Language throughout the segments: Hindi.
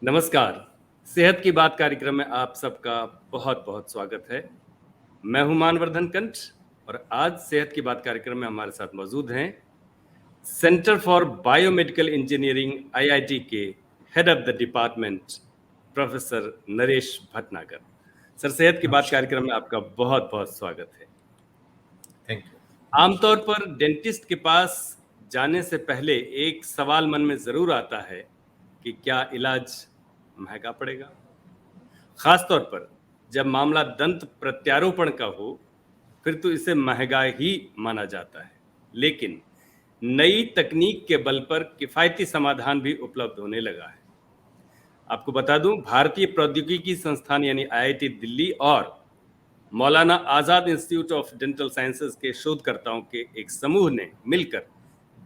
नमस्कार। सेहत की बात कार्यक्रम में आप सबका बहुत-बहुत स्वागत है। मैं हूँ मानवर्धन कंठ और आज सेहत की बात कार्यक्रम में हमारे साथ मौजूद हैं centre for biomedical engineering IIT के head of the department professor Naresh Bhatnagar. Sir, सेहत की बात नमस्कार। कार्यक्रम में आपका बहुत-बहुत स्वागत है। Thank you. आमतौर पर डेंटिस्ट के पास जाने से पहले एक सवाल मन में ज़रूर आता है कि क्या इलाज महँगा पड़ेगा? खास तौर पर जब मामला दंत प्रत्यारोपण का हो, फिर तो इसे महँगा ही माना जाता है। लेकिन नई तकनीक के बल पर किफ़ायती समाधान भी उपलब्ध होने लगा है। आपको बता दूं, भारतीय प्रौद्योगिकी संस्थान यानी आईआईटी दिल्ली और मौलाना आज़ाद इंस्टीट्यूट ऑफ डेंटल साइंसेज के शोधकर्ताओं के एक समूह ने मिलकर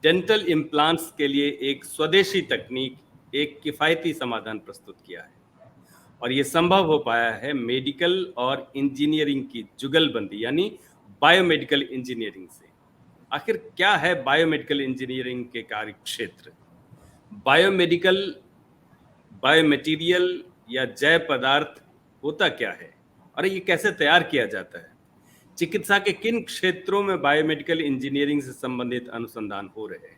डेंटल इम्प्लांट्स के लिए एक स्वदेशी तकनीक, एक किफ़ायती समाधान प्रस्तुत किया है। और ये संभव हो पाया है मेडिकल और इंजीनियरिंग की जुगलबंदी यानी बायोमेडिकल इंजीनियरिंग से। आखिर क्या है बायोमेडिकल इंजीनियरिंग के कार्य क्षेत्र? बायोमेडिकल, बायोमटेरियल या जैव पदार्थ होता क्या है और ये कैसे तैयार किया जाता है? चिकित्सा के किन क्षेत्रों में बायोमेडिकल इंजीनियरिंग से संबंधित अनुसंधान हो रहे हैं?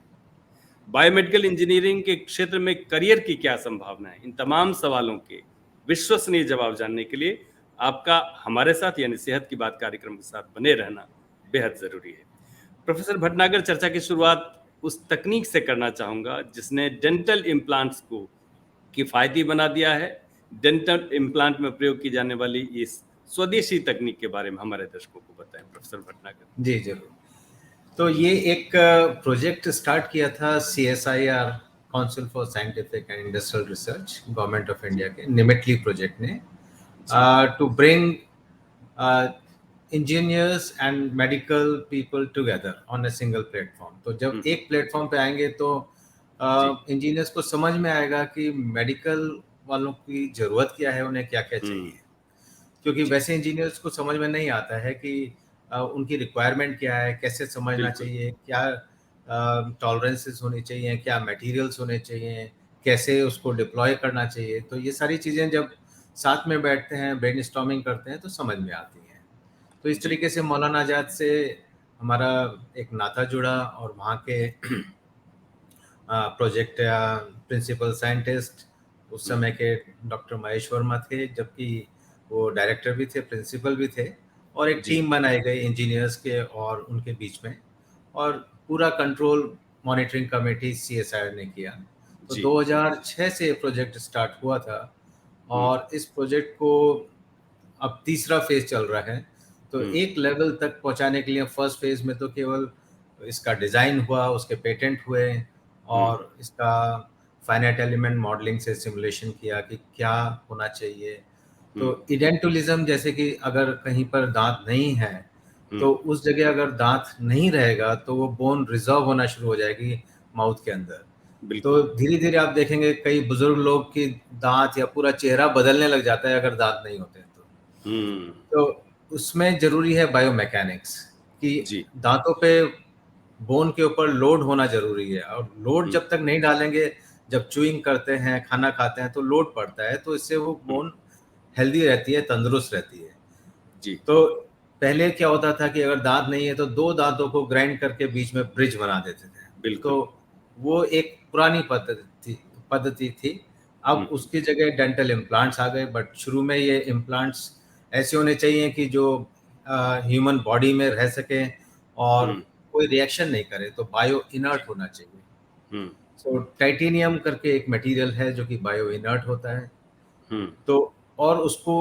बायोमेडिकल इंजीनियरिंग के क्षेत्र में करियर की क्या संभावना है? इन तमाम सवालों के विश्वसनीय जवाब जानने के लिए आपका हमारे साथ यानी सेहत की बात कार्यक्रम के साथ बने रहना बेहद ज़रूरी है। प्रोफेसर भटनागर, चर्चा की शुरुआत उस तकनीक से करना चाहूँगा जिसने डेंटल इम्प्लांट्स को किफ़ायती बना दिया है। डेंटल इम्प्लांट में प्रयोग की जाने वाली इस स्वदेशी तकनीक के बारे में हमारे दर्शकों को बताएँ प्रोफेसर भटनागर। जी, ज़रूर। तो ये एक प्रोजेक्ट स्टार्ट किया था CSIR, council for scientific and industrial research, government of India के निमिटली प्रोजेक्ट ने जी, to bring engineers and medical people together on a single platform. तो जब एक प्लेटफॉर्म पे आएंगे तो जी, इंजीनियर्स को समझ में आएगा कि मेडिकल वालों की ज़रूरत क्या है, उन्हें क्या-क्या हुँ, चाहिए। क्योंकि जी, वैसे इंजीनियर्स को समझ में नहीं आता है कि उनकी रिक्वायरमेंट क्या है, कैसे समझना बिल्कुल, चाहिए, क्या टॉलरेंसेस होनी चाहिए, क्या मटेरियल्स होने चाहिए, कैसे उसको डिप्लॉय करना चाहिए। तो ये सारी चीज़ें जब साथ में बैठते हैं, ब्रेनस्टॉर्मिंग करते हैं तो समझ में आती हैं। तो इस जी, तरीके से मौलाना आज़ाद से हमारा एक नाता जुड़ा और वहाँ के प्रोजेक्ट प्रिंसिपल साइंटिस्ट उस हुँ, समय के डॉक्टर महेश वर्मा थे, जबकि वो डायरेक्टर भी थे, प्रिंसिपल भी थे, और एक जी, टीम बनाई गई इंजीनियर्स के और उनके बीच में, और पूरा कंट्रोल मॉनिटरिंग कमेटी सीएसआईआर ने किया। तो जी, 2006 से प्रोजेक्ट स्टार्ट हुआ था हुँ, और इस प्रोजेक्ट को अब तीसरा फेज चल रहा है। तो हुँ, एक लेवल तक पहुंचाने के लिए फर्स्ट फेज में तो केवल इसका डिज़ाइन हुआ, उसके पेटेंट हुए हुँ, और इसका फाइनाइट एलिमेंट मॉडलिंग से सिमुलेशन किया कि क्या होना चाहिए। हुँ, तो इडेंटुलिज्म, जैसे कि अगर कहीं पर दांत नहीं है हुँ, तो उस जगह अगर दांत नहीं रहेगा तो वो बोन रिजर्व होना शुरू हो जाएगी माउथ के अंदर। तो बिल्कुल, धीरे-धीरे आप देखेंगे कई बुजुर्ग लोग की दांत या पूरा चेहरा बदलने लग जाता है अगर दांत नहीं होते हैं तो। हुँ, तो उसमें ज़रूरी है बायोमैकेनिक्स, कि जी, दाँतों पे बोन के ऊपर लोड होना ज़रूरी है, और लोड हुँ, जब तक नहीं डालेंगे, जब च्यूइंग करते हैं, खाना खाते हैं तो लोड पड़ता है, तो इससे वो हुँ, बोन हेल्दी रहती है, तंदुरुस्त रहती है। जी, तो पहले क्या होता था कि अगर दाँत नहीं है तो 2 दाँतों को ग्राइंड करके बीच में ब्रिज बना देते थे। तो बिल्कुल, वो एक पुरानी पद्धति थी। अब हुँ, उसकी जगह डेंटल इम्प्लांट्स आ गए, बट शुरू में ये इम्प्लांट्स ऐसे होने चाहिए कि जो ह्यूमन बॉडी में रह सकें और हुँ, कोई रिएक्शन नहीं करे, तो बायो इनर्ट होना चाहिए। हुँ, सो टाइटेनियम करके एक मटेरियल है जो कि बायो इनर्ट होता है। हुँ, तो और उसको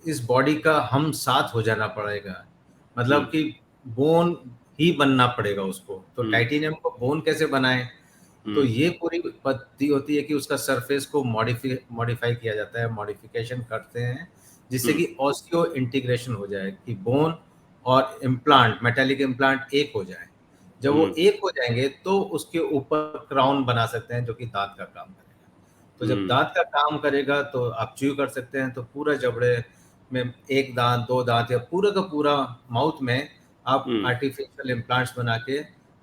इस बॉडी का हम साथ हो जाना पड़ेगा, हुँ, मतलब कि बोन ही बनना पड़ेगा उसको। तो हुँ, टाइटेनियम को बोन कैसे बनाएं, तो हुँ, ये पूरी पद्धति होती है कि उसका सरफेस को मॉडिफाई किया जाता है, मॉडिफिकेशन करते हैं जिससे हुँ, कि ऑस्टियो इंटीग्रेशन हो जाए, कि बोन और इम्प्लांट, मेटालिक इम्प्लांट एक हो जाए। जब वो हुँ, एक हो जाएंगे तो उसके ऊपर क्राउन बना सकते हैं जो कि दांत का काम करेगा। तो जब हुँ, दाँत का काम करेगा तो आप च्यू कर सकते हैं, तो पूरा जबड़े में 1 दाँत, 2 दाँत या पूरा का पूरा माउथ में आप हुँ, आर्टिफिशियल इम्प्लांट्स बना के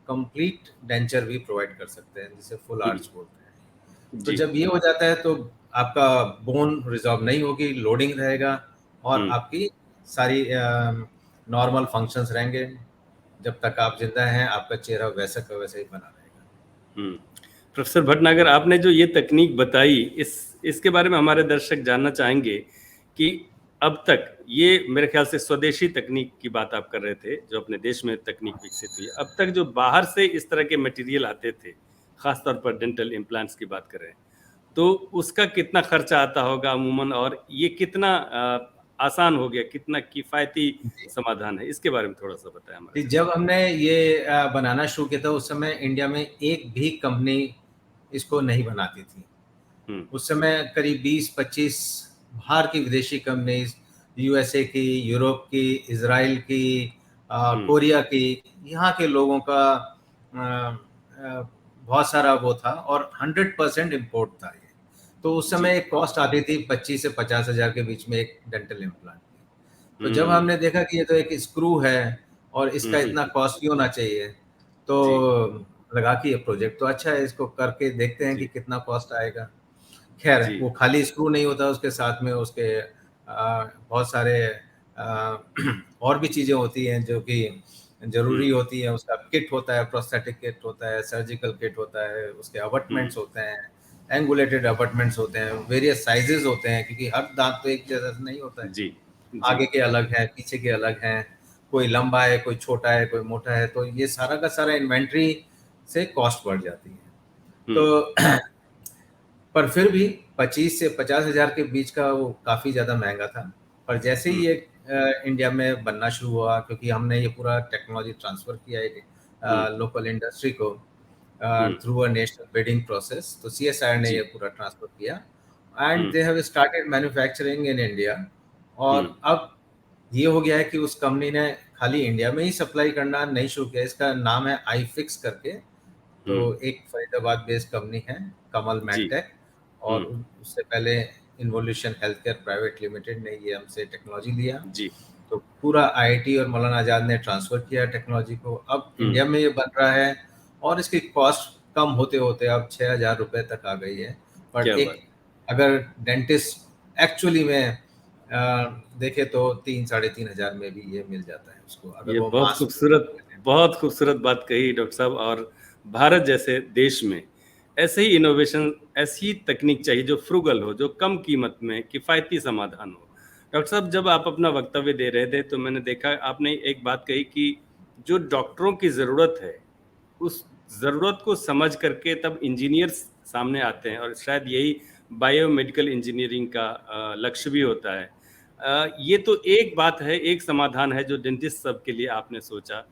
कंप्लीट डेंचर भी प्रोवाइड कर सकते हैं, जिसे फुल आर्च हुँ, बोलते हैं। तो जी, जब ये हो जाता है तो आपका बोन रिजॉर्व नहीं होगी, लोडिंग रहेगा और आपकी सारी नॉर्मल फंक्शंस रहेंगे। जब तक आप जिंदा हैं आपका चेहरा वैसा का वैसा ही बना रहेगा। प्रोफेसर भटनागर, आपने जो ये तकनीक बताई, इसके बारे में हमारे दर्शक जानना चाहेंगे कि अब तक ये मेरे ख्याल से स्वदेशी तकनीक की बात आप कर रहे थे, जो अपने देश में तकनीक विकसित हुई। अब तक जो बाहर से इस तरह के मटेरियल आते थे, खासतौर पर डेंटल इम्प्लांट्स की बात करें, तो उसका कितना खर्चा आता होगा अमूमन, और ये कितना आसान हो गया, कितना किफायती समाधान है, इसके बारे में थोड़ा सा बताएं हमारे। जब हमने ये बनाना शुरू किया था उस समय इंडिया में एक भी कंपनी इसको नहीं बनाती थी। उस समय करीब 20-25 बाहर की विदेशी कंपनीज, यूएसए की, यूरोप की, इजराइल की, कोरिया की, यहाँ के लोगों का बहुत सारा वो था और 100% इम्पोर्ट था ये। तो उस समय एक कॉस्ट आती थी 25 से 50 हजार के बीच में एक डेंटल इम्प्लांट की। तो जब हमने देखा कि ये तो एक स्क्रू है और इसका इतना कॉस्टली होना चाहिए, तो लगा कि ये प्रोजेक्ट तो अच्छा है, इसको करके देखते हैं कि कितना कॉस्ट आएगा। खैर वो खाली स्क्रू नहीं होता, उसके साथ में उसके बहुत सारे और भी चीज़ें होती हैं जो कि जरूरी होती है। उसका किट होता है, प्रोस्थेटिक किट होता है, सर्जिकल किट होता है, उसके अबटमेंट्स होते हैं, एंगुलेटेड अबटमेंट्स होते हैं, वेरियस साइजेस होते हैं, क्योंकि हर दांत तो एक जैसा नहीं होता है। आगे के अलग हैं, पीछे के अलग हैं, कोई लंबा है, कोई छोटा है, कोई मोटा है। तो ये सारा का सारा इन्वेंट्री से कॉस्ट बढ़ जाती है। तो पर फिर भी 25 से 50 हजार के बीच का वो काफ़ी ज़्यादा महंगा था। पर जैसे ही ये इंडिया में बनना शुरू हुआ, क्योंकि हमने ये पूरा टेक्नोलॉजी ट्रांसफ़र किया एक लोकल इंडस्ट्री को through a national bidding process, तो सीएसआईआर ने ये पूरा ट्रांसफ़र किया and they have started manufacturing in India. और अब ये हो गया है कि उस कंपनी ने खाली इंडिया में ही सप्लाई करना नहीं शुरू किया। इसका नाम है iFix करके। तो एक फरीदाबाद बेस्ड कंपनी है, कमल मेडटेक, और उससे पहले इन्वोल्यूशन हेल्थकेयर प्राइवेट लिमिटेड ने ये हमसे टेक्नोलॉजी लिया। तो पूरा आईआईटी और मौलाना आजाद ने ट्रांसफर किया टेक्नोलॉजी को। अब इंडिया में ये बन रहा है और इसकी कॉस्ट कम होते होते अब 6,000 रुपए तक आ गई है। बट एक अगर डेंटिस्ट एक्चुअली में देखे तो 3-3,500 में भी ये मिल जाता है उसको, अगर ये वो बहुत खूबसूरत बात कही डॉक्टर साहब। और भारत जैसे देश में ऐसे ही इनोवेशन, ऐसी तकनीक चाहिए जो फ्रूगल हो, जो कम कीमत में किफ़ायती समाधान हो। डॉक्टर साहब, जब आप अपना वक्तव्य दे रहे थे तो मैंने देखा आपने एक बात कही कि जो डॉक्टरों की ज़रूरत है, उस ज़रूरत को समझ करके तब इंजीनियर्स सामने आते हैं, और शायद यही बायोमेडिकल इंजीनियरिंग का लक्ष्य भी होता है। ये तो एक बात है, एक समाधान है जो डेंटिस्ट सब के लिए आपने सोचा।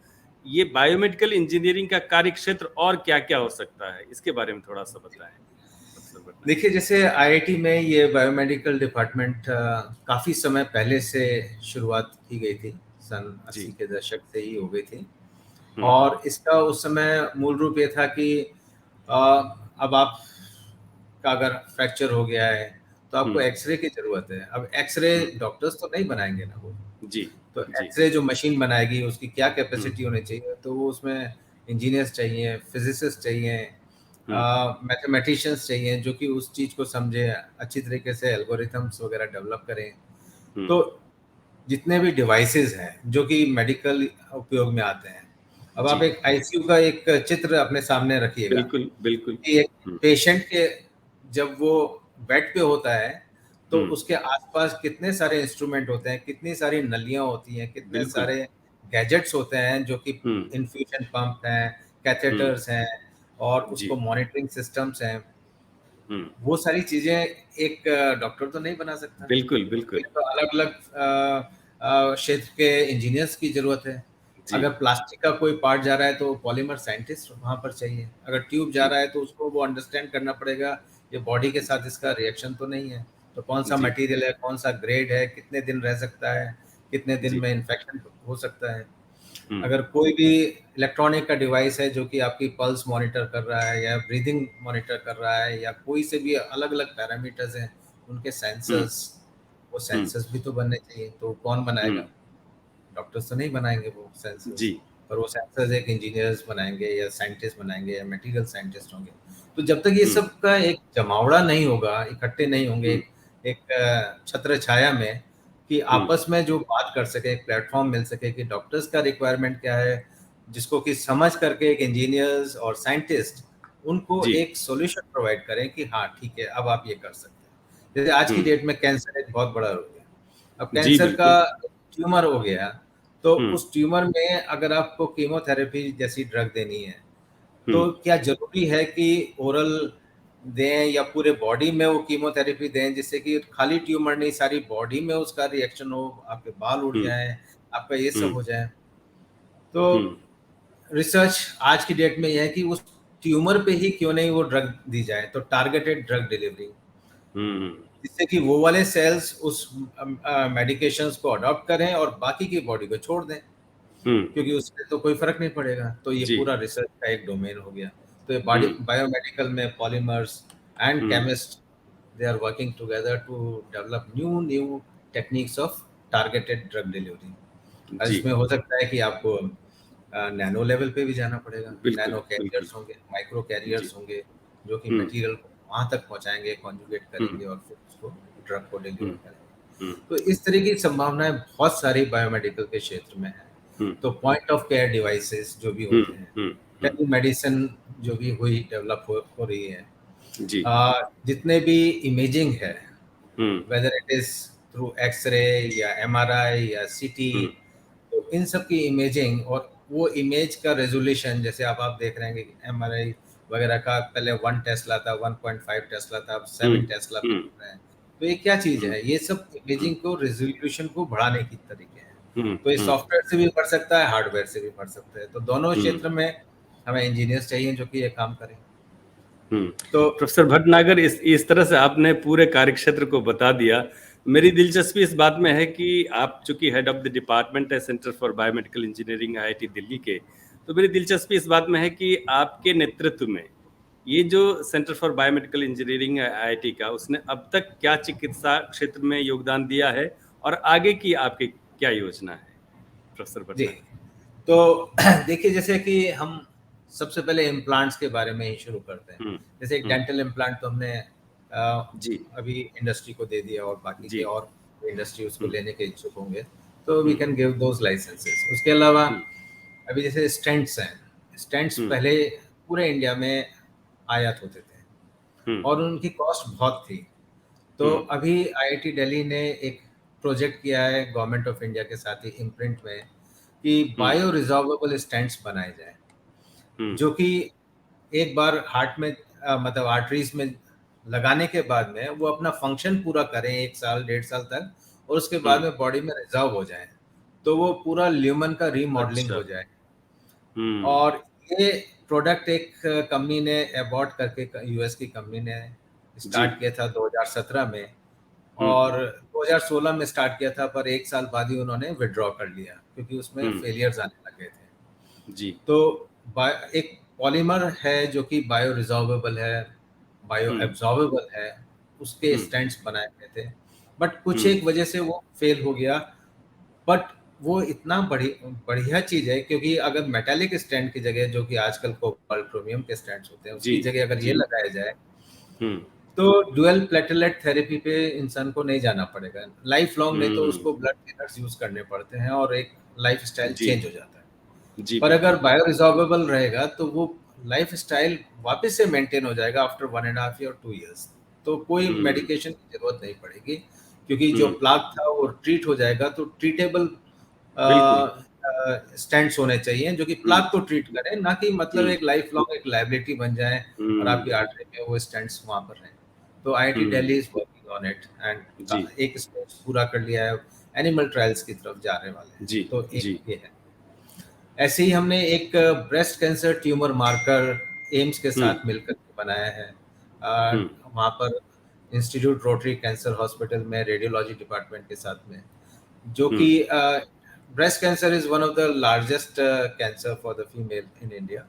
ये बायोमेडिकल इंजीनियरिंग का कार्य क्षेत्र और क्या-क्या हो सकता है? इसके बारे में थोड़ा-सा बताएँ। देखिए, जैसे आईआईटी में ये बायोमेडिकल डिपार्टमेंट काफ़ी समय पहले से शुरुआत की गई थी, सन 80 के दशक से ही हो गई थी। और इसका उस समय मूल रूप ये था कि अब आप का अगर फ्रैक्चर हो गया है तो आपको एक्सरे की ज़रूरत है। अब एक्सरे डॉक्टर्स तो नहीं बनाएंगे ना वो। तो एक्सरे जो मशीन बनाएगी उसकी क्या कैपेसिटी होनी चाहिए, तो वो उसमें इंजीनियर्स चाहिए, फिजिसिस्ट चाहिए, मैथमेटिशियंस चाहिए, जो कि उस चीज़ को समझे, अच्छी तरीके से एल्गोरिथम्स वगैरह डेवलप करें। तो जितने भी डिवाइसेस हैं जो कि मेडिकल उपयोग में आते हैं, अब आप एक आईसीयू का एक चित्र अपने सामने रखिएगा। बिल्कुल। कि एक पेशेंट के जब वो बेड पे होता है तो उसके आसपास कितने सारे इंस्ट्रूमेंट होते हैं, कितनी सारी नलियां होती हैं, कितने सारे गैजेट्स होते हैं, जो कि इन्फ्यूजन पंप हैं, कैथेटर्स हैं, और उसको मॉनिटरिंग सिस्टम्स हैं। वो सारी चीजें एक डॉक्टर तो नहीं बना सकता। बिल्कुल। तो अलग-अलग क्षेत्र के इंजीनियर्स की जरूरत है। अगर प्लास्टिक का कोई पार्ट जा रहा है तो पॉलीमर साइंटिस्ट वहां पर चाहिए। अगर ट्यूब जा रहा है तो उसको वो अंडरस्टैंड करना पड़ेगा, ये बॉडी के साथ इसका रिएक्शन तो नहीं है, तो कौन सा मटेरियल है, कौन सा ग्रेड है, कितने दिन रह सकता है, कितने दिन में इन्फेक्शन हो सकता है। अगर कोई भी इलेक्ट्रॉनिक का डिवाइस है जो कि आपकी पल्स मॉनिटर कर रहा है या ब्रीदिंग मॉनिटर कर रहा है, या कोई से भी अलग अलग पैरामीटर्स हैं उनके सेंसर्स, वो सेंसर्स भी तो बनने चाहिए। तो कौन बनाएगा? डॉक्टर्स तो नहीं बनाएंगे वो सेंसर्स। और वो सेंसर्स एक इंजीनियर्स बनाएंगे या साइंटिस्ट बनाएंगे या मटेरियल साइंटिस्ट होंगे। तो जब तक ये सब का एक जमावड़ा नहीं होगा, इकट्ठे नहीं होंगे एक छत्र छाया में कि आपस में जो बात कर सके, एक प्लेटफॉर्म मिल सके कि डॉक्टर्स का रिक्वायरमेंट क्या है, जिसको कि समझ करके एक इंजीनियर्स और साइंटिस्ट उनको जी एक सॉल्यूशन प्रोवाइड करें कि हाँ ठीक है, अब आप ये कर सकते हैं। जैसे आज की डेट में कैंसर एक बहुत बड़ा हो गया, अब जी कैंसर का बिल्कुल ट्यूमर हो गया, तो उस ट्यूमर में अगर आपको कीमोथेरेपी जैसी ड्रग देनी है, तो क्या जरूरी है कि ओरल दें या पूरे बॉडी में वो कीमोथेरेपी दें, जिससे कि खाली ट्यूमर नहीं, सारी बॉडी में उसका रिएक्शन हो, आपके बाल उड़ जाएं, आपका ये सब हो जाए। तो रिसर्च आज की डेट में यह है कि उस ट्यूमर पे ही क्यों नहीं वो ड्रग दी जाए, तो टारगेटेड ड्रग डिलीवरी, जिससे कि वो वाले सेल्स उस मेडिकेशंस को अडॉप्ट करें और बाकी की बॉडी को छोड़ दें, क्योंकि उससे तो कोई फर्क नहीं पड़ेगा। तो ये पूरा रिसर्च का एक डोमेन हो गया। तो ये बायोमेडिकल में polymers and chemist, they are working together to develop new techniques of targeted drug delivery. इसमें हो सकता है कि आपको नैनो लेवल पे भी जाना पड़ेगा, नैनो कैरियर्स होंगे, माइक्रो कैरियर्स होंगे, जो कि मटेरियल को वहां तक पहुंचाएंगे, कॉन्जुगेट करेंगे और फिर उसको ड्रग को डिलीवर करेंगे। तो इस तरह की संभावनाएं बहुत सारी बायोमेडिकल के क्षेत्र में है। तो पॉइंट ऑफ केयर डिवाइसेस जो भी होते हैं, टेली मेडिसिन जो भी हुई डेवलप हो रही है, जितने भी इमेजिंग है, whether it is through x ray या एमआरआई या सीटी, तो इन सब की इमेजिंग और वो इमेज का रेजोल्यूशन, जैसे आप देख रहे हैं कि एमआरआई वगैरह का पहले 1 टेस्ला था, 1.5 टेस्ला था, अब 7 टेस्ला पे हो रहा है। तो ये क्या चीज है? ये सब इमेजिंग को, रेजोल्यूशन को बढ़ाने की तरीके हैं। तो ये सॉफ्टवेयर से भी बढ़ सकता है, हार्डवेयर से भी बढ़ सकता है। तो दोनों क्षेत्र में हमें इंजीनियर्स चाहिए जो कि ये काम करें। तो प्रोफेसर भटनागर, इस तरह से आपने पूरे कार्यक्षेत्र को बता दिया। मेरी दिलचस्पी इस बात में है कि आप चूंकि हेड ऑफ द डिपार्टमेंट है centre for biomedical engineering IIT Delhi के, तो मेरी दिलचस्पी इस बात में है कि आपके नेतृत्व में ये जो centre for biomedical engineering IIT का, उसने अब तक क्या चिकित्सा क्षेत्र में योगदान दिया है और आगे की आपकी क्या योजना है, प्रोफेसर भटनागर? तो देखिए, जैसे कि हम सबसे पहले इम्प्लांट्स के बारे में ही शुरू करते हैं। जैसे एक डेंटल इम्प्लांट तो हमने अभी इंडस्ट्री को दे दिया, और बाकी के और इंडस्ट्री उसको लेने के इच्छुक होंगे तो we can give those licenses. उसके अलावा अभी जैसे स्टेंट्स हैं, स्टेंट्स पहले पूरे इंडिया में आयात होते थे और उनकी कॉस्ट बहुत थी। तो अभी आईआईटी दिल्ली ने एक प्रोजेक्ट किया है गवर्नमेंट ऑफ इंडिया के साथ ही इम्प्रिंट में कि बायो रिजॉर्वेबल स्टेंट्स बनाए जाए, जो कि एक बार हार्ट में मतलब आर्टरीज में लगाने के बाद में वो अपना फंक्शन पूरा करें 1 साल 1.5 साल तक, और उसके बाद में बॉडी में रिजर्व हो जाए, तो वो पूरा ल्यूमन का रीमॉडलिंग हो जाए। और ये प्रोडक्ट एक कंपनी ने अबॉर्ट करके, यूएस की कंपनी ने स्टार्ट किया था 2017 में, और 2016 में स्टार्ट किया था, पर 1 साल बाद ही उन्होंने विड्रॉ कर लिया क्योंकि उसमें फेलियर्स आने लगे थे। जी। तो एक पॉलीमर है जो कि बायो रिजॉर्वेबल है, बायो एब्जॉर्बेबल है, उसके स्टेंट्स बनाए गए थे, बट कुछ एक वजह से वो फेल हो गया। बट वो इतना बढ़िया चीज है, क्योंकि अगर मेटालिक स्टैंड की जगह, जो कि आजकल कोबाल्ट क्रोमियम के स्टैंड्स होते हैं, उसकी जगह अगर ये लगाया जाए तो डुअल प्लेटलेट थेरेपी पे इंसान को नहीं जाना पड़ेगा लाइफ लॉन्ग, नहीं तो उसको ब्लड थिनर्स यूज करने पड़ते हैं और एक लाइफ स्टाइल चेंज हो जाता है। पर अगर बायो रिजॉर्वेबल रहेगा तो वो लाइफ स्टाइल वापस से मेंटेन हो जाएगा आफ्टर 1.5 ईयर 2 इयर्स। तो कोई मेडिकेशन की जरूरत नहीं पड़ेगी, क्योंकि जो प्लाक था वो ट्रीट हो जाएगा। तो ट्रीटेबल स्टेंट्स होने चाहिए जो कि प्लाक को ट्रीट करें, ना कि मतलब एक लाइफ लॉन्ग एक लायबिलिटी बन जाए और आपकी आर्टरी में वो स्टेंट्स वहां पर रहें। तो IIT Delhi is working on it and एक स्टेज पूरा कर लिया है, एनिमल ट्रायल्स की तरफ जाने वाले हैं। तो एक ये है। ऐसे ही हमने एक breast cancer tumour marker AIIMS के साथ मिलकर बनाया है। वहाँ पर इंस्टीट्यूट रोटरी कैंसर हॉस्पिटल में रेडियोलॉजी डिपार्टमेंट के साथ में, जो कि breast cancer is one of the largest cancer for the female in India,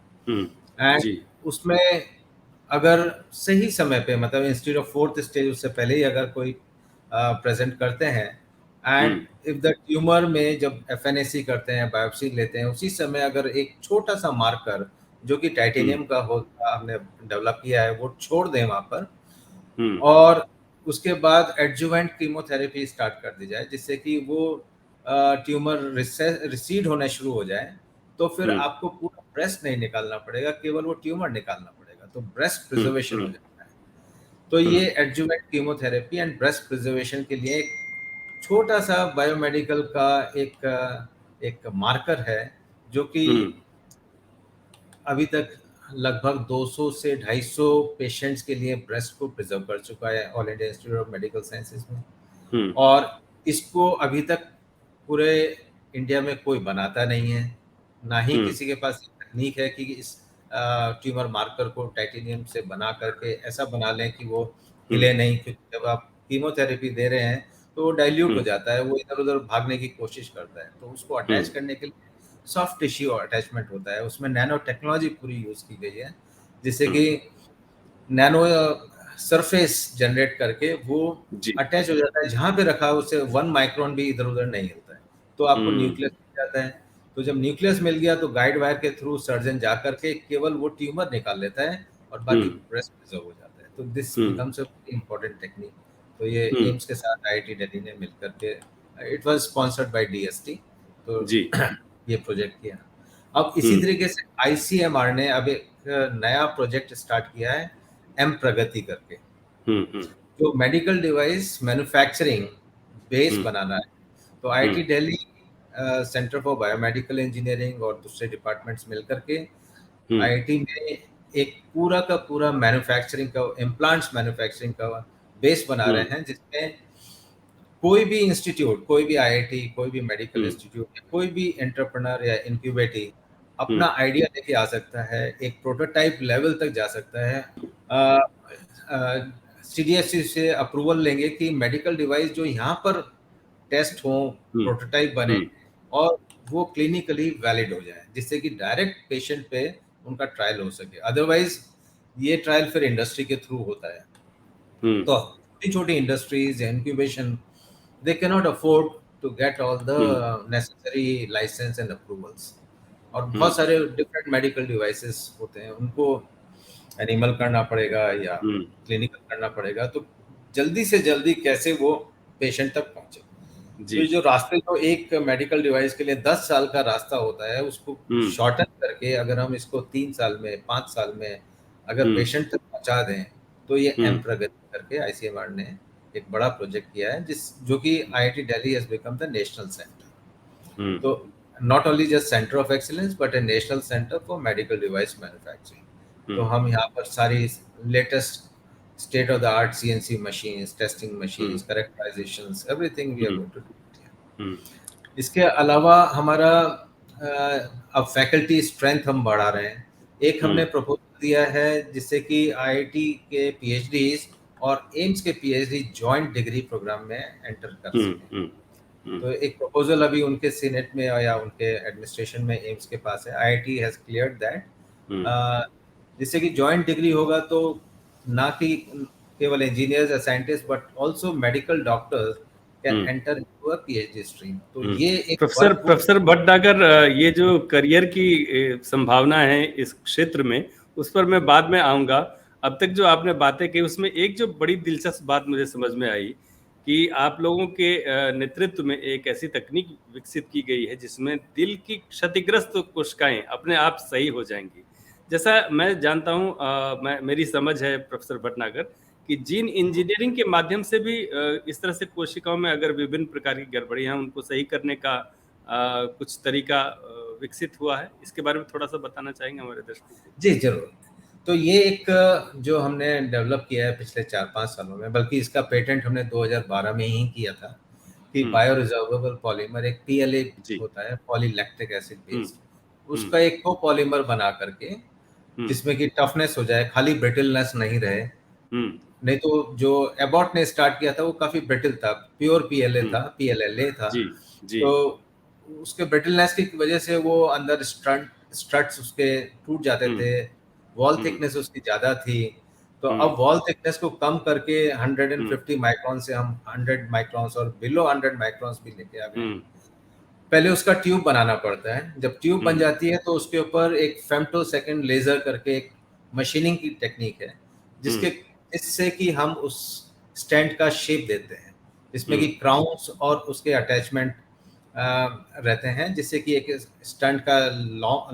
and उसमें अगर सही समय पे, मतलब इंस्टीट्यूट ऑफ 4th स्टेज, उससे पहले ही अगर कोई प्रेजेंट करते हैं एंड इफ द ट्यूमर में जब एफएनएसी करते हैं, बायोप्सी लेते हैं, उसी समय अगर एक छोटा सा मार्कर जो कि टाइटेनियम का होता हमने डेवलप किया है वो छोड़ दें वहां पर, और उसके बाद एडजुवेंट कीमोथेरेपी स्टार्ट कर दी जाए जिससे कि वो ट्यूमर रिसीड होना शुरू हो जाए, तो फिर आपको पूरा ब्रेस्ट नहीं निकालना पड़ेगा, केवल वो ट्यूमर निकालना पड़ेगा, तो ब्रेस्ट प्रिजर्वेशन हो जाता है। तो ये adjuvant chemotherapy and breast preservation के लिए एक छोटा सा बायोमेडिकल का एक मार्कर है जो कि अभी तक लगभग 200 से 250 पेशेंट्स के लिए ब्रेस्ट को प्रिजर्व कर चुका है all India institute of medical sciences में, और इसको अभी तक पूरे इंडिया में कोई बनाता नहीं है, ना ही किसी के पास तकनीक है कि इस ट्यूमर मार्कर को टाइटेनियम से बना करके ऐसा बना लें कि वो हिले नहीं, क्योंकि जब आप कीमोथेरेपी दे रहे हैं तो वो डाइल्यूट हो जाता है, वो इधर उधर भागने की कोशिश करता है, तो उसको अटैच करने के लिए सॉफ्ट टिश्यू अटैचमेंट होता है, उसमें नैनो टेक्नोलॉजी पूरी यूज की गई है जिससे कि नैनो सरफेस जनरेट करके वो अटैच हो जाता है, जहां पे रखा है उससे 1 माइक्रोन भी इधर उधर नहीं होता है, तो आपको न्यूक्लियस मिल जाता है। तो जब न्यूक्लियस मिल गया तो गाइड वायर के थ्रू सर्जन जा करके केवल वो ट्यूमर निकाल लेता है और बाकी ब्रेस्ट प्रिजर्व हो जाता है, तो this becomes a important technique. तो ये एम्स के साथ आईआईटी दिल्ली ने मिलकर के, it was sponsored by DST, तो ये प्रोजेक्ट किया। अब इसी तरीके से आईसीएमआर ने अब एक नया प्रोजेक्ट स्टार्ट किया है एम प्रगति करके, जो मेडिकल डिवाइस मैन्युफैक्चरिंग बेस बनाना है। तो IIT Delhi, centre for biomedical engineering और दूसरे डिपार्टमेंट्स मिलकर के आईआईटी में एक पूरा का पूरा मैन्युफैक्चरिंग का, इम्प्लांट्स मैन्युफैक्चरिंग का बेस बना रहे हैं, जिसमें कोई भी इंस्टीट्यूट, कोई भी आईआईटी, कोई भी मेडिकल इंस्टीट्यूट, कोई भी एंटरप्रेन्योर या इनक्यूबेटिव अपना आइडिया लेके आ सकता है, एक प्रोटोटाइप लेवल तक जा सकता है, सीडीएससी से अप्रूवल लेंगे कि मेडिकल डिवाइस जो यहाँ पर टेस्ट हो, प्रोटोटाइप बने और वो क्लिनिकली वैलिड हो जाए, जिससे कि डायरेक्ट पेशेंट पे उनका ट्रायल हो सके। अदरवाइज ये ट्रायल फिर इंडस्ट्री के थ्रू होता है, तो छोटी छोटी industries, incubation, they cannot afford to get all the necessary license and approvals, और बहुत सारे डिफरेंट मेडिकल डिवाइसेस होते हैं, उनको एनिमल करना पड़ेगा या क्लिनिकल करना पड़ेगा, तो जल्दी से जल्दी कैसे वो पेशेंट तक पहुंचे। तो जो रास्ते, जो एक मेडिकल डिवाइस के लिए 10 साल का रास्ता होता है, उसको शॉर्टन करके अगर हम इसको 3 साल में, 5 साल में अगर पेशेंट तक पहुंचा दें, तो ये एम प्रगति करके आईसीएमआर ने एक बड़ा प्रोजेक्ट किया है, जो कि IIT Delhi has become the national centre. तो not only just centre of excellence but a national centre for medical device manufacturing. तो हम यहाँ पर सारी latest state of the art CNC machines, testing machines, characterisations, everything we are going to do. इसके अलावा हमारा अब फैकल्टी स्ट्रेंथ हम बढ़ा रहे हैं। एक हमने प्रपोजल दिया है जिससे कि आईआईटी के पीएचडीज और एम्स के पीएचडी जॉइंट डिग्री प्रोग्राम में एंटर कर सकें। तो एक प्रपोजल अभी उनके सीनेट में या उनके एडमिनिस्ट्रेशन में एम्स के पास है, आईआईटी हैज क्लियर्ड दैट, जिससे कि जॉइंट डिग्री होगा तो ना कि केवल इंजीनियर्स या scientist but also medical doctors can enter into a PhD stream. तो ये एक प्रोफेसर भटनागर, ये जो करियर की संभावना है इस क्षेत्र में, उस पर मैं बाद में आऊंगा। अब तक जो आपने बातें की उसमें एक जो बड़ी दिलचस्प बात मुझे समझ में आई कि आप लोगों के नेतृत्व में एक ऐसी तकनीक विकसित की गई है जिसमें दिल की क्षतिग्रस्त कोशिकाएं अपने आप सही हो जाएंगी। जैसा मैं जानता हूं, मेरी समझ है प्रोफेसर भटनागर कि जीन इंजीनियरिंग के माध्यम से भी इस तरह से कोशिकाओं में अगर विभिन्न प्रकार की गड़बड़ियां हैं उनको सही करने का कुछ तरीका विकसित हुआ है। इसके बारे में थोड़ा सा बताना चाहेंगे हमारे दर्शकों को? जी जरूर। तो ये एक जो हमने डेवलप किया है पिछले 4-5 सालों में, बल्कि इसका पेटेंट हमने 2012 में ही किया था, कि बायो रिजॉर्वेबल पॉलीमर, एक पीएलए होता है, पॉलीलैक्टिक एसिड बेस्ड, उसका एक को पॉलीमर बना करके जिसमें कि टफनेस हो जाए, खाली ब्रिटलनेस नहीं रहे। नहीं तो जो एबॉट ने स्टार्ट किया था वो काफी ब्रिटल था, प्योर पीएलए था, पीएलएलए था। तो उसके ब्रिटलनेस की वजह से वो अंदर स्ट्रट्स उसके टूट जाते थे, वॉल थिकनेस उसकी ज्यादा थी, तो अब वॉल थिकनेस को कम करके 150 माइक्रोन से हम 100 माइक्रोन्स और बिलो 100 माइक्रोन्स भी लेके आ गए हैं। पहले उसका ट्यूब बनाना पड़ता है। जब ट्यूब बन जाती है तो उसके ऊपर एक फेम्टोसेकंड लेजर करके एक मशीनिंग की टेक्निक है, जिससे कि हम उस स्टैंड का शेप देते हैं, जिसमें कि क्राउन्स और उसके अटैचमेंट रहते हैं, जिससे कि एक स्टैंड का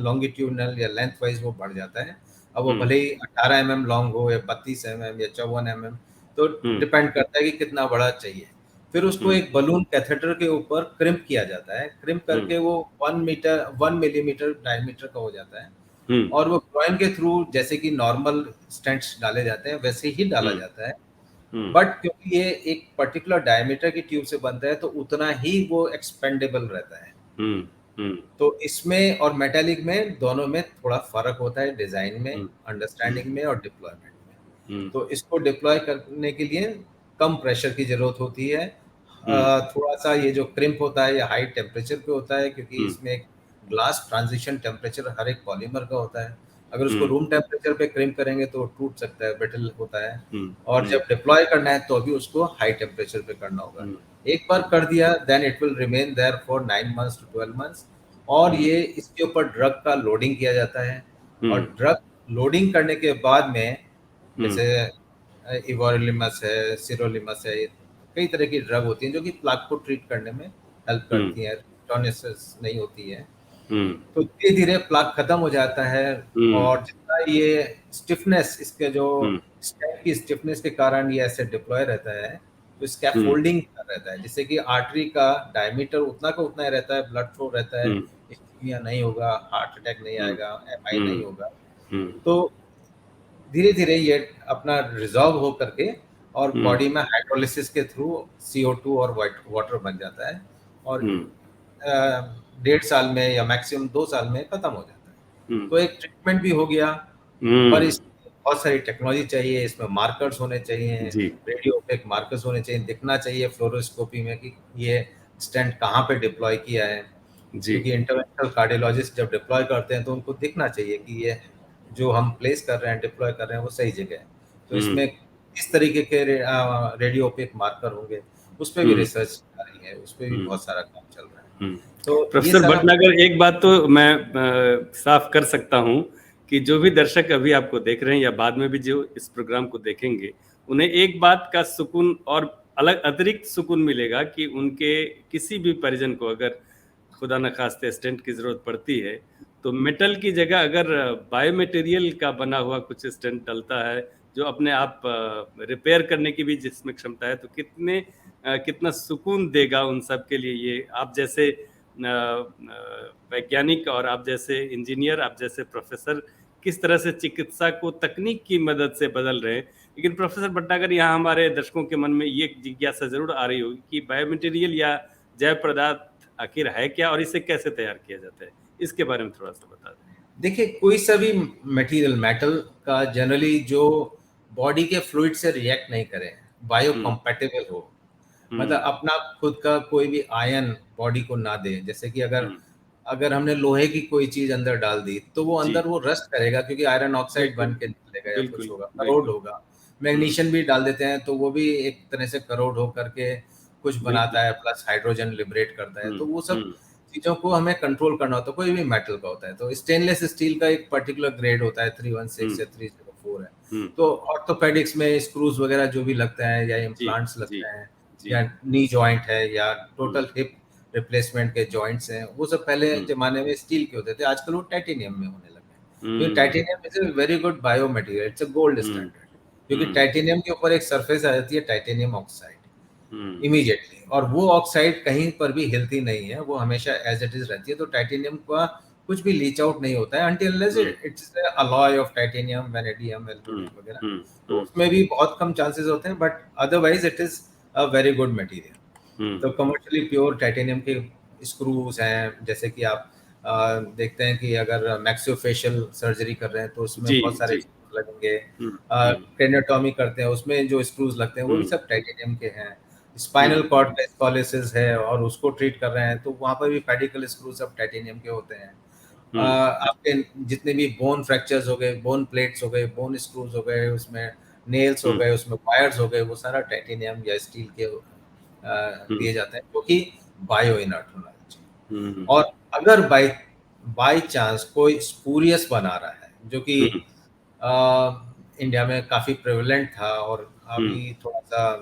लॉन्गिट्यूडनल या लेंथ वाइज वो बढ़ जाता है। अब वो भले ही 18 mm लॉन्ग हो या 32 mm या 54 mm, तो डिपेंड करता है कि कितना बड़ा चाहिए। फिर उसको एक बलून कैथेटर के ऊपर क्रिम्प किया जाता है। क्रिम्प करके वो 1 मिलीमीटर डायमीटर का हो जाता है और वो ग्रोइन के थ्रू जैसे कि नॉर्मल स्टेंट्स डाले जाते हैं वैसे ही डाला जाता है। बट क्योंकि ये एक पर्टिकुलर डायमीटर की ट्यूब से बनता है तो उतना ही वो एक्सपेंडेबल रहता है। तो इसमें और मेटालिक में दोनों में थोड़ा फर्क होता है, डिजाइन में, अंडरस्टैंडिंग में और डिप्लॉयमेंट में। तो इसको डिप्लॉय करने के लिए कम प्रेशर की जरूरत होती है। थोड़ा सा ये जो क्रिम्प होता है या हाई टेम्परेचर पे होता है, क्योंकि इसमें एक ग्लास ट्रांजिशन टेम्परेचर हर एक पॉलीमर का होता है। अगर उसको रूम टेम्परेचर पे क्रिम्प करेंगे तो टूट सकता है, ब्रिटल होता है। और जब डिप्लॉय करना है तो भी उसको हाई टेम्परेचर पे करना होगा। एक बार कर दिया then it will remain there for 9 months to 12 months। और ये इसके ऊपर ड्रग का लोडिंग किया जाता है और ड्रग लोडिंग करने के बाद में जैसे इवोलिमस है, सिरोलिमस है, कई तरह की ड्रग होती हैं जो कि प्लाक को ट्रीट करने में हेल्प करती हैं, टॉनिसिस नहीं होती है। तो धीरे धीरे प्लाक खत्म हो जाता है और जितना ये स्टिफनेस, इसके जो स्टेम की स्टिफनेस के कारण ये ऐसे डिप्लॉय रहता है, तो स्कैफोल्डिंग रहता है, जिससे कि आर्टरी का डायमीटर उतना का उतना ही रहता है, ब्लड फ्लो रहता है, इस्कीमिया नहीं होगा, हार्ट अटैक नहीं आएगा, एमआई नहीं होगा। तो धीरे धीरे ये अपना रिजॉल्व हो करके और बॉडी में हाइड्रोलिसिस के थ्रू CO2 और वाटर बन जाता है और 1.5 साल में या मैक्सिमम 2 साल में खत्म हो जाता है। तो एक ट्रीटमेंट भी हो गया, पर इसमें बहुत सारी टेक्नोलॉजी चाहिए, इसमें मार्कर्स होने चाहिए, रेडियो ओपेक मार्कर्स होने चाहिए, दिखना चाहिए फ्लोरोस्कोपी में कि ये स्टेंट कहाँ पे डिप्लॉय किया है, क्योंकि इंटरवेंशनल कार्डियोलॉजिस्ट जब डिप्लॉय करते हैं तो उनको दिखना चाहिए कि ये जो हम प्लेस कर रहे हैं, डिप्लॉय कर रहे हैं, वो सही जगह है। तो इसमें इस तरीके के रेडियो ओपेक मार्कर होंगे, उस पर भी रिसर्च आ रही है, उस पर भी बहुत सारा काम चल रहा है। तो प्रोफेसर भटनागर, एक बात तो मैं साफ कर सकता हूं कि जो भी दर्शक अभी आपको देख रहे हैं या बाद में भी जो इस प्रोग्राम को देखेंगे, उन्हें एक बात का सुकून और अलग अतिरिक्त सुकून मिलेगा कि उनके किसी भी परिजन को अगर खुदा न खास्ते स्टेंट की जरूरत पड़ती है तो मेटल की जगह अगर बायोमटेरियल का बना हुआ कुछ स्टेंट डलता है जो अपने आप रिपेयर करने की भी जिसमें क्षमता है, तो कितना सुकून देगा उन सब के लिए। ये आप जैसे वैज्ञानिक और आप जैसे इंजीनियर, आप जैसे प्रोफेसर किस तरह से चिकित्सा को तकनीक की मदद से बदल रहे हैं। लेकिन प्रोफेसर भट्टागर, यहाँ हमारे दर्शकों के मन में ये जिज्ञासा जरूर आ रही होगी कि बायोमटेरियल या जैव पदार्थ आखिर है क्या और इसे कैसे तैयार किया जाता है, इसके बारे में थोड़ा सा बता दें। देखिए, कोई सा भी मटेरियल मेटल का जनरली जो बॉडी के फ्लूइड से रिएक्ट नहीं करे, बायो कंपैटिबल हो, मतलब अपना खुद का कोई भी आयन बॉडी को ना दे। जैसे कि अगर हमने लोहे की कोई चीज अंदर डाल दी तो वो अंदर वो रस्ट करेगा, क्योंकि आयरन ऑक्साइड बन के निकलेगा या कुछ होगा, करोड होगा। मैग्नीशियम भी डाल देते हैं तो वो भी एक तरह से करोड हो करके कुछ बनाता है, प्लस हाइड्रोजन लिबरेट करता है। तो वो सब चीजों को हमें कंट्रोल करना होता है, कोई भी मेटल का होता है। तो स्टेनलेस स्टील का एक पर्टिकुलर ग्रेड होता है, 316 या 304 है। तो ऑर्थोपेडिक्स में स्क्रूज वगैरह जो भी लगता है या इम्प्लांट्स लगते हैं या नी जॉइंट है या टोटल हिप रिप्लेसमेंट के जॉइंट्स हैं, वो सब पहले जमाने में स्टील के होते थे, आजकल वो टाइटेनियम में होने लगे। तो titanium is a very good bio material, it's a gold standard, क्योंकि टाइटेनियम के ऊपर एक सरफेस आ जाती है टाइटेनियम ऑक्साइड इमीडिएटली, और वो ऑक्साइड कहीं पर भी हिलती नहीं है, वो हमेशा एज इट इज रहती है। तो टाइटेनियम का कुछ भी लीच आउट नहीं होता है until unless it's a alloy of titanium, vanadium, aluminum वगैरह, तो उसमें भी बहुत कम चांसेस होते हैं, but otherwise it is a very good material. तो कमर्शियली प्योर टाइटेनियम के स्क्रूज हैं, जैसे कि आप देखते हैं कि अगर मैक्सियोफेशियल सर्जरी कर रहे हैं तो उसमें बहुत सारे स्क्रूज लगेंगे, क्रेनियोटॉमी करते हैं उसमें जो स्क्रूज लगते हैं वो भी सब टाइटेनियम के हैं। स्पाइनल कॉर्ड का स्कॉलिसिस है और उसको ट्रीट कर रहे हैं तो वहाँ पर भी पेडिकल स्क्रू सब टाइटेनियम के होते हैं। आपके जितने भी बोन फ्रैक्चर्स हो गए, बोन प्लेट्स हो गए, बोन स्क्रूज हो गए, उसमें नेल्स हो गए, उसमें वायर्स हो गए, वो सारा टाइटेनियम या स्टील के दिए जाते हैं, क्योंकि बायो इनर्ट होना चाहिए। और अगर बाई बाई चांस कोई स्पूरियस बना रहा है, जो कि इंडिया में काफ़ी प्रेवलेंट था, और अभी थोड़ा सा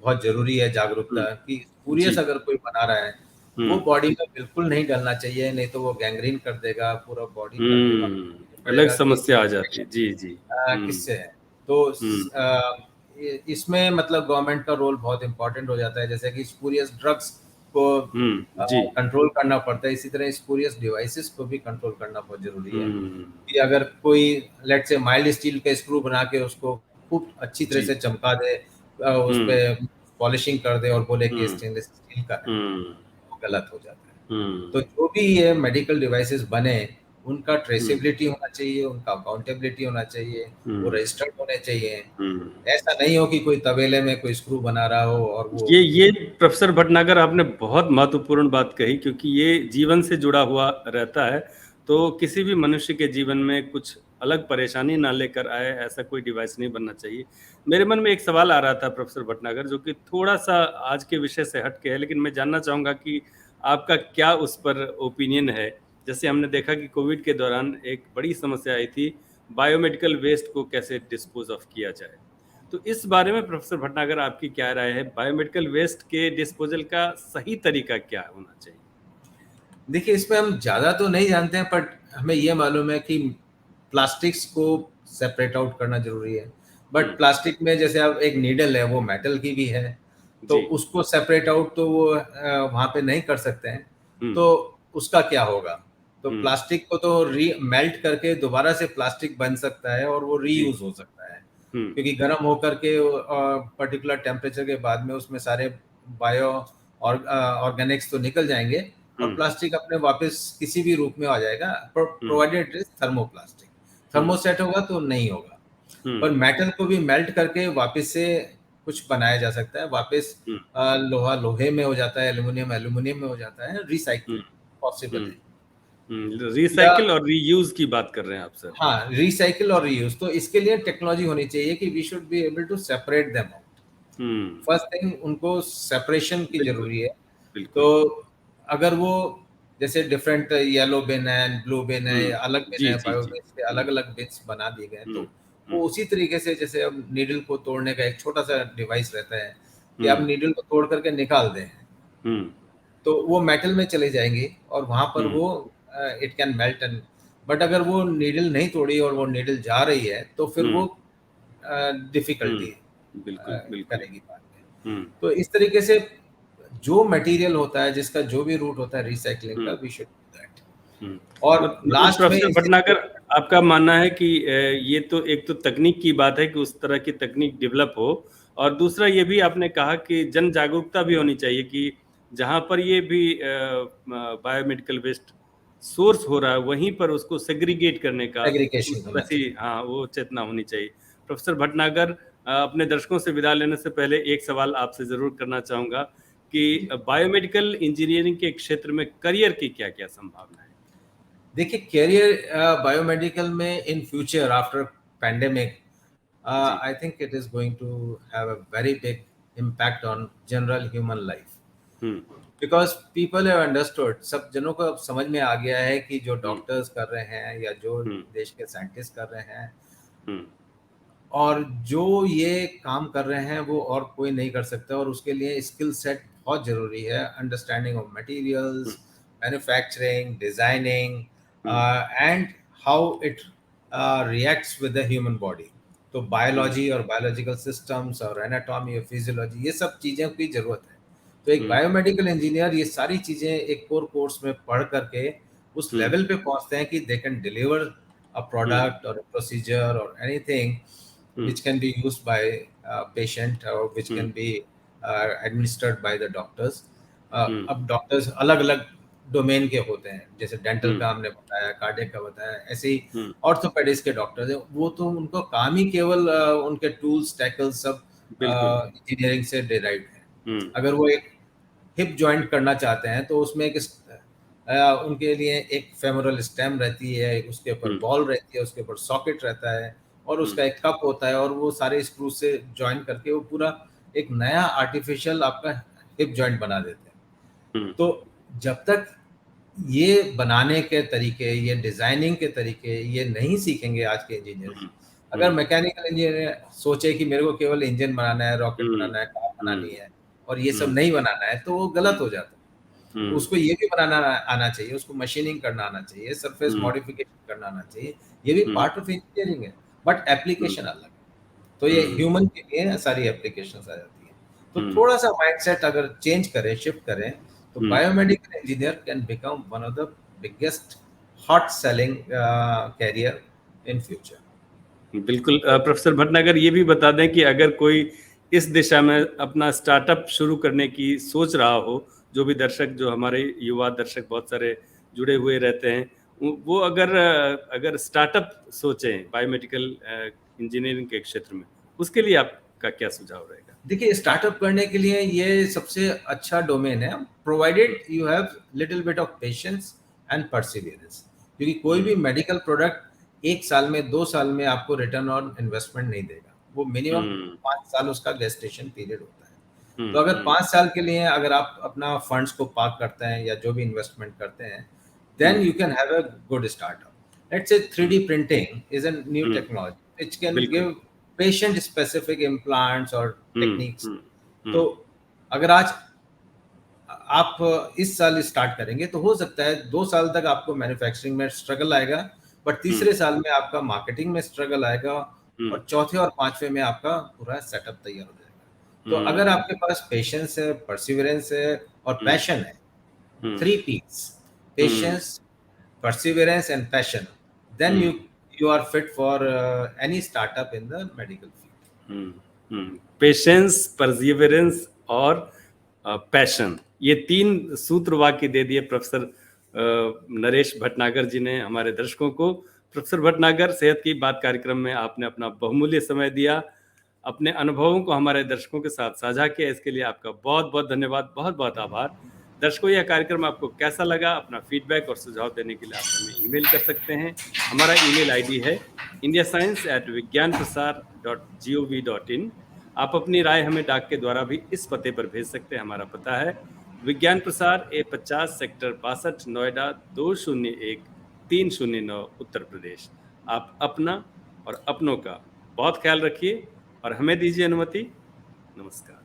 बहुत ज़रूरी है जागरूकता कि स्पूरियस जी। अगर कोई बना रहा है, वो बॉडी में बिल्कुल नहीं डलना चाहिए, नहीं तो वो गैंग्रीन कर देगा, पूरा बॉडी कर देगा। अलग पड़ेगा कि समस्या आ जाती है। जी, जी। किससे है। तो इसमें मतलब गवर्नमेंट का रोल बहुत इंपॉर्टेंट हो जाता है, जैसे कि स्पूरियस ड्रग्स को जी। कंट्रोल करना पड़ता है, इसी तरह स्पूरियस डिवाइसेस को भी कंट्रोल करना बहुत जरूरी है। हुँ, कि अगर कोई लेट से माइल्ड स्टील का स्क्रू बना के उसको खूब अच्छी तरह जी। से चमका दे, उस पे पॉलिशिंग कर दे और बोले कि हुँ, स्टेनलेस स्टील का है, हुँ, वो गलत हो जाता है। तो हुँ, जो भी ये मेडिकल डिवाइसेस बने, उनका हुँ, ट्रेसेबिलिटी होना चाहिए, उनका अकाउंटेबिलिटी होना चाहिए, वो हुँ, रजिस्टर्ड होने चाहिए। हुँ। ऐसा नहीं हो कि कोई तबेले में कोई स्क्रू बना रहा हो और वो ये प्रोफ़ेसर भटनागर आपने बहुत महत्वपूर्ण बात कही, क्योंकि ये जीवन से जुड़ा हुआ रहता है, तो किसी भी मनुष्य के जीवन में कुछ अलग परेशानी ना लेकर आए, ऐसा कोई डिवाइस नहीं बनना चाहिए। मेरे मन में एक सवाल आ रहा था प्रोफ़ेसर भटनागर, जो कि थोड़ा-सा आज के विषय से हट के है, लेकिन मैं जानना चाहूँगा कि आपका क्या उस पर ओपिनियन है? जैसे हमने देखा कि कोविड के दौरान एक बड़ी समस्या आई थी, बायोमेडिकल वेस्ट को कैसे डिस्पोज़ ऑफ किया जाए? तो इस बारे में प्रोफेसर भटनागर आपकी क्या राय है? बायोमेडिकल वेस्ट के डिस्पोज़ल का सही तरीका क्या होना चाहिए? देखिए, इसमें हम ज़्यादा तो नहीं जानते हैं, बट हमें ये मालूम है कि प्लास्टिक्स को सेपरेट आउट करना ज़रूरी है। हुँ, बट प्लास्टिक में जैसे अब एक नीडल है, वो मेटल की भी है, तो जी। उसको सेपरेट आउट तो वो वहाँ पे नहीं कर सकते हैं, हुँ, तो उसका क्या होगा? तो हुँ, प्लास्टिक को तो मेल्ट करके दोबारा से प्लास्टिक बन सकता है और वो जी। रीयूज़ हो सकता है। हुँ, क्योंकि गर्म होकर के पर्टिकुलर टेम्परेचर के बाद में उसमें सारे बायो ऑर्गेनिक्स तो निकल जाएँगे, और हुँ, प्लास्टिक अपने वापस किसी भी रूप में आ जाएगा, हुँ, प्रोवाइडेड इट इज थर्मोप्लास्टिक। हुँ, थर्मोसेट होगा तो नहीं होगा। हुँ, पर मेटल को भी मेल्ट करके वापस से कुछ बनाया जा सकता है, वापस हुँ, लोहा लोहे में हो जाता है, एल्यूमिनियम एल्यूमिनियम में हो जाता है, हुँ, रिसाइकलिंग पॉसिबल हुँ, है। हुँ। या रिसाइकिल और रीयूज़ की बात कर रहे हैं आप सर। हाँ, रिसाइकिल और रीयूज, तो इसके लिए टेक्नोलॉजी होनी चाहिए कि we should be able to separate them out. Hmm, first thing, उनको सेपरेशन की बिल्कुल, ज़रूरी है। तो बिल्कुल। अगर वो जैसे डिफरेंट येलो बिन है, ब्लू बिन है, हुँ, या अलग बिन जी, है, जी, जी। बायोगैस के हुँ, अलग-अलग बिन्स बना दिए गए हैं, हुँ, तो हुँ, वो उसी तरीके से, जैसे अब नीडल को तोड़ने का एक छोटा-सा डिवाइस रहता है, कि हुँ, आप नीडल को तोड़ करके निकाल दें, हुँ, तो वो मेटल में चली जाएँगी और वहाँ पर हुँ, वो it can melt and, but अगर वो नीडल नहीं तोड़ी और वो नीडल जा रही है, तो फिर हुँ, वो डिफ़िकल्टी बिल्कुल, बिल्कुल। करेगी बाद में। हुँ। तो इस तरीके से जो मटेरियल होता है, जिसका जो भी रूट होता है रिसाइक्लिंग का, हुँ, वी शुड डू दैट। हुँ। और मतलब लास्ट में प्रोफ़ेसर इसी भटनागर, आपका मानना है कि ये तो एक तो तकनीक की बात है कि उस तरह की तकनीक डेवलप हो, और दूसरा ये भी आपने कहा कि जन जागरूकता भी होनी चाहिए कि जहाँ पर ये भी बायोमेडिकल वेस्ट सोर्स हो रहा है, वहीं पर उसको सेग्रीगेट करने का सेग्रीगेशन उस होना वैसी, चाहिए। हाँ, वो चेतना होनी चाहिए। प्रोफ़ेसर भटनागर, अपने दर्शकों से विदा लेने से पहले एक सवाल आपसे ज़रूर करना चाहूँगा कि जी। बायोमेडिकल इंजीनियरिंग के क्षेत्र में करियर की क्या-क्या संभावना है? देखिए, करियर बायोमेडिकल में इन फ्यूचर आफ्टर पैंडेमिक, जी। I think it is going to have a very big impact on general human life, hmm, because people have understood, सब जनों को अब समझ में आ गया है कि जो हुँ, डॉक्टर्स कर रहे हैं या जो हुँ, देश के साइंटिस्ट कर रहे हैं, हुँ, और जो ये काम कर रहे हैं, वो और कोई नहीं कर सकता, और उसके लिए स्किल सेट बहुत ज़रूरी है, understanding of hmm, materials, manufacturing, designing, hmm, and how it reacts with the human body. तो हुँ, बायोलॉजी और बायोलॉजिकल सिस्टम्स और एनाटॉमी और फिजियोलॉजी, ये सब चीज़ों की ज़रूरत है। तो एक हुँ, बायोमेडिकल इंजीनियर ये सारी चीज़ें एक कोर कोर्स में पढ़ करके उस हुँ, लेवल पे पहुंचते हैं कि they can deliver a hmm, product or a procedure or anything hmm, which can be used by a patient or which hmm, can be administered by the doctors. हुँ, अब डॉक्टर्स अलग अलग डोमेन के होते हैं, जैसे डेंटल हुँ, का हमने बताया, कार्डियक का बताया, ऐसे ही हुँ, ऑर्थोपेडिक्स के डॉक्टर्स हैं, वो तो उनको काम ही केवल उनके टूल्स टैकल्स सब बिल्कुल। इंजीनियरिंग से डिराइव्ड है। हुँ, अगर वो एक हिप जॉइंट करना चाहते हैं, तो उसमें उनके लिए एक फेमोरल स्टेम रहती है, उसके ऊपर हुँ, बॉल रहती है, उसके ऊपर सॉकेट रहता है, और उसका एक कप होता है और वो सारे स्क्रू से ज्वाइन करके वो पूरा एक नया आर्टिफिशियल आपका हिप जॉइंट बना देते हैं। तो जब तक ये बनाने के तरीके, ये डिजाइनिंग के तरीके ये नहीं सीखेंगे आज के इंजीनियर, अगर मैकेनिकल इंजीनियर सोचे कि मेरे को केवल इंजन बनाना है, रॉकेट बनाना है, कार बनानी है और ये सब नहीं बनाना है, तो वो गलत हो जाता है। उसको ये भी बनाना आना चाहिए, उसको मशीनिंग करना आना चाहिए, सरफेस मॉडिफिकेशन करना आना चाहिए, ये भी पार्ट ऑफ इंजीनियरिंग है, बट एप्लीकेशन अलग है। तो ये ह्यूमन के लिए सारी एप्लीकेशन आ जाती है। तो थोड़ा सा माइंडसेट अगर चेंज करें, शिफ्ट करें, तो biomedical engineer can become one of the biggest hot selling career in future. बिल्कुल। प्रोफेसर भटनागर, ये भी बता दें कि अगर कोई इस दिशा में अपना स्टार्टअप शुरू करने की सोच रहा हो, जो भी दर्शक, जो हमारे युवा दर्शक बहुत सारे जुड़े हुए रहते हैं, वो अगर स्टार्टअप सोचें बायोमेडिकल इंजीनियरिंग के क्षेत्र में, उसके लिए आपका क्या सुझाव रहेगा? देखिए, स्टार्टअप करने के लिए ये सबसे अच्छा डोमेन है, provided you have little bit of patience and Perseverance. क्योंकि कोई भी मेडिकल प्रोडक्ट 1 साल में, 2 साल में आपको रिटर्न ऑन इन्वेस्टमेंट नहीं देगा। वो मिनिमम 5 साल उसका गेस्टेशन पीरियड होता है। तो अगर 5 साल के लिए अगर आप अपना फंड्स को पार्क करते हैं या जो भी इन्वेस्टमेंट करते हैं, then you can have a good startup. Let's say 3D printing is a new technology which can give patient specific implants और टेक्निक्स। तो अगर आज आप इस साल स्टार्ट करेंगे तो हो सकता है 2 साल तक आपको मैन्युफैक्चरिंग में स्ट्रगल आएगा, बट तीसरे साल में आपका मार्केटिंग में स्ट्रगल आएगा और चौथे और पांचवे में आपका पूरा सेटअप तैयार हो जाएगा। तो अगर आपके पास पेशेंस है, परसिवरेंस है और पैशन है, 3 P's, patience, perseverance and passion, then you are fit for any startup in the medical field. Patience, perseverance और पैशन, ये 3 सूत्र वाक्य दे दिए प्रोफेसर नरेश भटनागर जी ने हमारे दर्शकों को। प्रोफेसर भटनागर, सेहत की बात कार्यक्रम में आपने अपना बहुमूल्य समय दिया, अपने अनुभवों को हमारे दर्शकों के साथ साझा किया, इसके लिए आपका बहुत बहुत धन्यवाद, बहुत बहुत आभार। दर्शकों, यह कार्यक्रम आपको कैसा लगा? अपना फीडबैक और सुझाव देने के लिए आप हमें ईमेल कर सकते हैं। हमारा ईमेल आईडी है indiascience@vigyanprasar.gov.in। आप अपनी राय हमें डाक के द्वारा भी इस पते पर भेज सकते हैं। हमारा पता है विज्ञान प्रसार, A50, सेक्टर 62, नोएडा 201309, उत्तर प्रदेश। आप अपना और अपनों का बहुत ख्याल रखिए और हमें दीजिए अनुमति। नमस्कार।